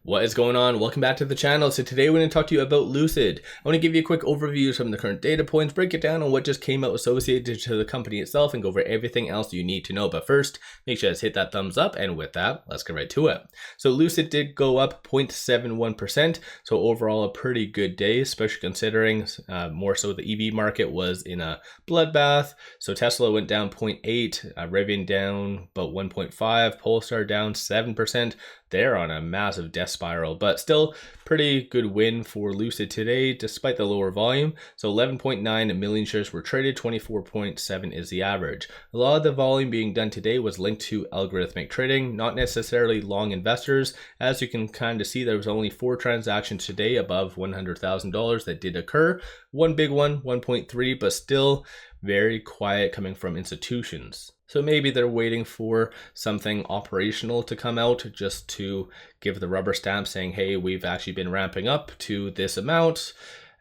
What is going on? Welcome back to the channel. So today we're going to talk to you about Lucid. I want to give you a quick overview of some of the current data points, break it down on what just came out associated to the company itself, and go over everything else you need to know. But first, make sure to hit that thumbs up, and with that, let's get right to it. So Lucid did go up 0.71%, so overall a pretty good day, especially considering more so the EV market was in a bloodbath. So Tesla went down 0.8, Rivian down about 1.5, Polestar down 7%. They're on a massive death spiral, but still pretty good win for Lucid today despite the lower volume. So 11.9 million shares were traded, 24.7 is the average. A lot of the volume being done today was linked to algorithmic trading, not necessarily long investors. As you can kind of see, there was only 4 transactions today above $100,000 that did occur. One big one, 1.3, but still very quiet coming from institutions. So maybe they're waiting for something operational to come out just to give the rubber stamp saying, hey, we've actually been ramping up to this amount.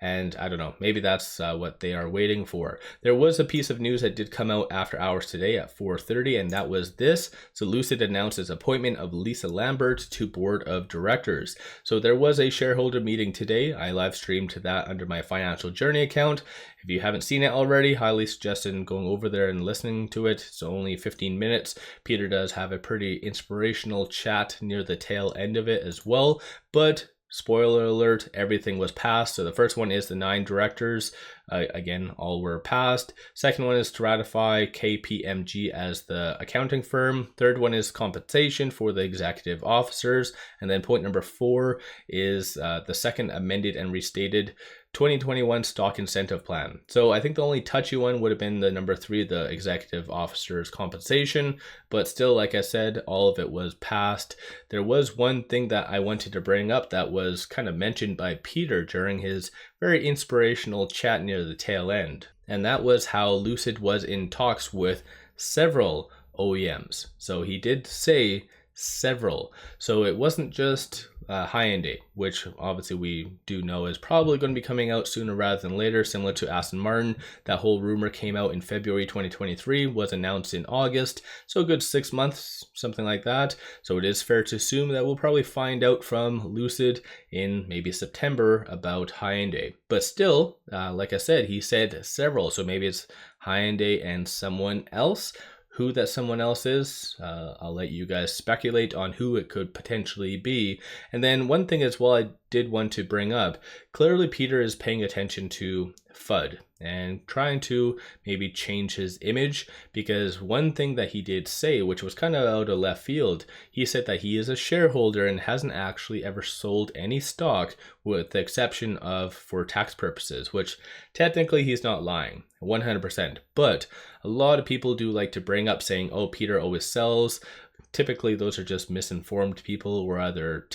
And I don't know, maybe that's what they are waiting for. There was a piece of news that did come out after hours today at 4:30, and that was this. So Lucid announced its appointment of Lisa Lambert to board of directors. So there was a shareholder meeting today. I live streamed that under my Financial Journey account. If you haven't seen it already, highly suggest going over there and listening to it. It's only 15 minutes. Peter does have a pretty inspirational chat near the tail end of it as well, but spoiler alert, everything was passed. So the first one is the 9 directors. Again, all were passed. Second one is to ratify KPMG as the accounting firm. Third one is compensation for the executive officers. And then point number 4 is the second amended and restated 2021 stock incentive plan. So I think the only touchy one would have been the number 3, the executive officers compensation, but still, like I said, all of it was passed. There was one thing that I wanted to bring up that was kind of mentioned by Peter during his very inspirational chat near the tail end, and that was how Lucid was in talks with several OEMs. So he did say several. So it wasn't just Hyundai, which obviously we do know is probably going to be coming out sooner rather than later, similar to Aston Martin. That whole rumor came out in February 2023, was announced in August, so a good 6 months, something like that. So it is fair to assume that we'll probably find out from Lucid in maybe September about Hyundai. But still, like I said, he said several, so maybe it's Hyundai and someone else. Who that someone else is, I'll let you guys speculate on who it could potentially be. And then one thing as well I did want to bring up, clearly Peter is paying attention to FUD and trying to maybe change his image, because one thing that he did say, which was kind of out of left field, he said that he is a shareholder and hasn't actually ever sold any stock with the exception of for tax purposes, which technically he's not lying 100%. But a lot of people do like to bring up saying, oh, Peter always sells. Typically, those are just misinformed people or either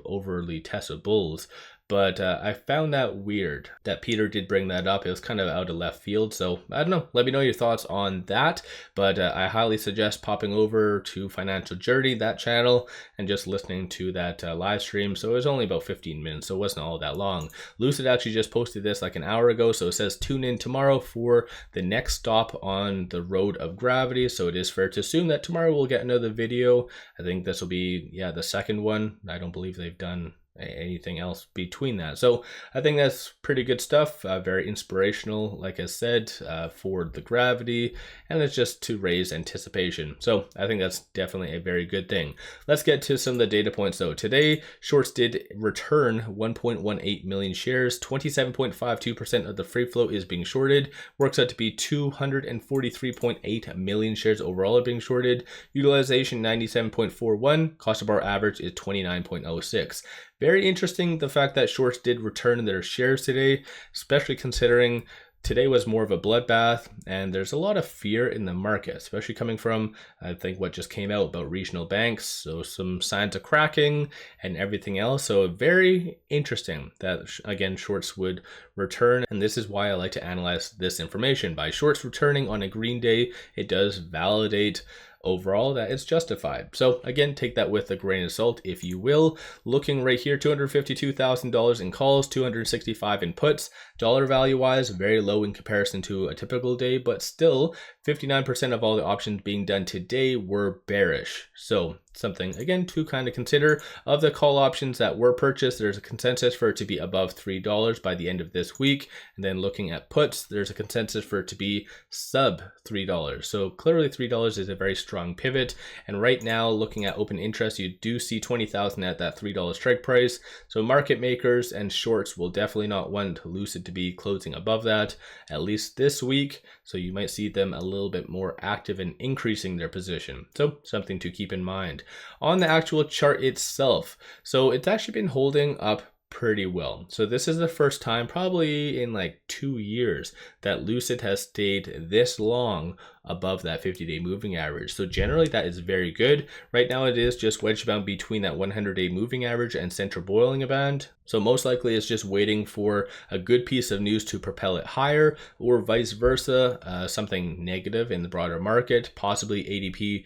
overly Tesla bulls. But I found that weird that Peter did bring that up. It was kind of out of left field. So I don't know. Let me know your thoughts on that. But I highly suggest popping over to Financial Journey, that channel, and just listening to that live stream. So it was only about 15 minutes, so it wasn't all that long. Lucid actually just posted this like an hour ago. So it says tune in tomorrow for the next stop on the road of gravity. So it is fair to assume that tomorrow we'll get another video. I think this will be, the second one. I don't believe they've done anything else between that. So I think that's pretty good stuff. Very inspirational, like I said, for the gravity, and it's just to raise anticipation. So I think that's definitely a very good thing. Let's get to some of the data points though. Today, shorts did return 1.18 million shares. 27.52% of the free float is being shorted. Works out to be 243.8 million shares overall are being shorted. Utilization 97.41. Cost of bar average is 29.06. Very interesting the fact that shorts did return their shares today, especially considering today was more of a bloodbath and there's a lot of fear in the market, especially coming from, I think, what just came out about regional banks. So some signs of cracking and everything else. So very interesting that, again, shorts would return. And this is why I like to analyze this information. By shorts returning on a green day, it does validate overall that it's justified. So again, take that with a grain of salt if you will. Looking right here, $252,000 in calls, 265 in puts. Dollar value wise, very low in comparison to a typical day, but still 59% of all the options being done today were bearish. So something again to kind of consider. Of the call options that were purchased, there's a consensus for it to be above $3 by the end of this week. And then looking at puts, there's a consensus for it to be sub $3. So clearly $3 is a very strong pivot. And right now, looking at open interest, you do see 20,000 at that $3 strike price. So market makers and shorts will definitely not want Lucid to be closing above that, at least this week. So you might see them a little bit more active in increasing their position. So something to keep in mind. On the actual chart itself, so it's actually been holding up pretty well. So this is the first time probably in like 2 years that Lucid has stayed this long above that 50-day moving average. So generally that is very good. Right now it is just wedge bound between that 100-day moving average and central boiling band. So most likely it's just waiting for a good piece of news to propel it higher, or vice versa, something negative in the broader market. Possibly ADP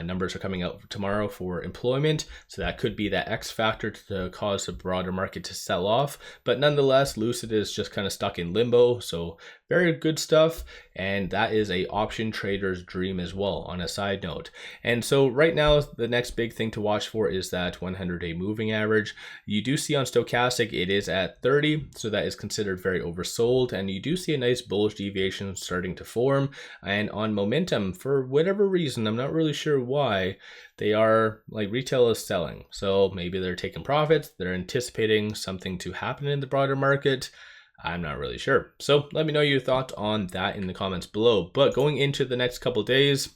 numbers are coming out tomorrow for employment. So that could be that X factor to cause the broader market to sell off. But nonetheless, Lucid is just kind of stuck in limbo. So very good stuff, and that is a option trader's dream as well on a side note. And so right now the next big thing to watch for is that 100-day moving average. You do see on stochastic it is at 30, so that is considered very oversold, and you do see a nice bullish deviation starting to form. And on momentum, for whatever reason, I'm not really sure why, they are like retail is selling. So maybe they're taking profits, they're anticipating something to happen in the broader market. I'm not really sure. So let me know your thoughts on that in the comments below. But going into the next couple days,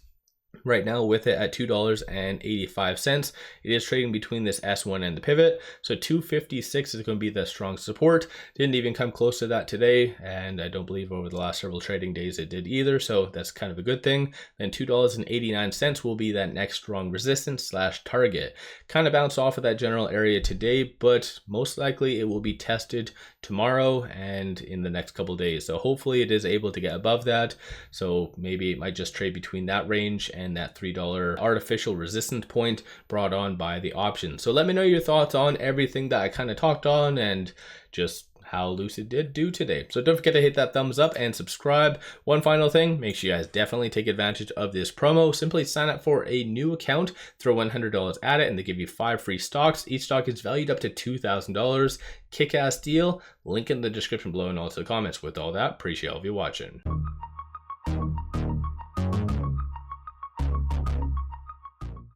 right now with it at $2.85, it is trading between this S1 and the pivot. So 256 is going to be the strong support. Didn't even come close to that today, and I don't believe over the last several trading days it did either, so that's kind of a good thing. Then $2.89 will be that next strong resistance / target. Kind of bounced off of that general area today, but most likely it will be tested tomorrow and in the next couple days. So hopefully it is able to get above that. So maybe it might just trade between that range and that $3 artificial resistance point brought on by the option. So let me know your thoughts on everything that I kind of talked on and just how Lucid did do today. So don't forget to hit that thumbs up and subscribe. One final thing, make sure you guys definitely take advantage of this promo. Simply sign up for a new account, throw $100 at it, and they give you 5 free stocks. Each stock is valued up to $2,000. Kick-ass deal. Link in the description below and also the comments. With all that, appreciate all of you watching.